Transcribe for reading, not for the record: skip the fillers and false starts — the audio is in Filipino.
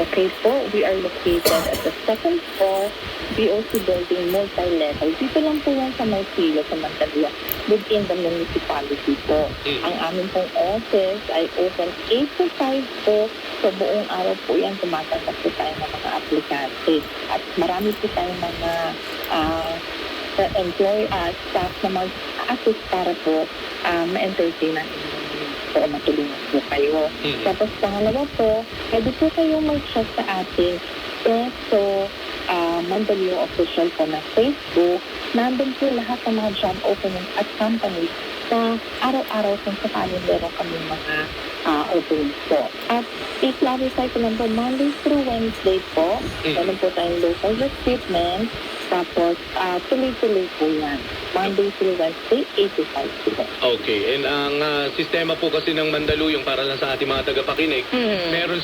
Okay po, we are located at the second floor, BOC building, multi-level. Dito lang po yan sa Marsilo, sa Mandaluyong, within the municipality po. Ang aming pong office ay open 8 to 5 po. So buong araw po yan, tumatanggap po tayo ng mga aplikante. At marami po tayong mga staff na mag-assist para po ma-entertain natin po, matulungan po kayo. Tapos pangalawa po, pwede po kayong mag-chat sa ating Preso Mandaluyong official po na Facebook. Nandun po lahat ng mga job openings at companies na araw-araw kung sakaling meron kami mga openings po. At i-clarify ko lang po, Monday through Wednesday po, meron po tayong local recruitment. Tapos, tuloy-tuloy po yan. Monday through Wednesday, 8 to 5 po. Okay. And ang sistema po kasi ng Mandaluyong, para lang sa ating mga tagapakinig, meron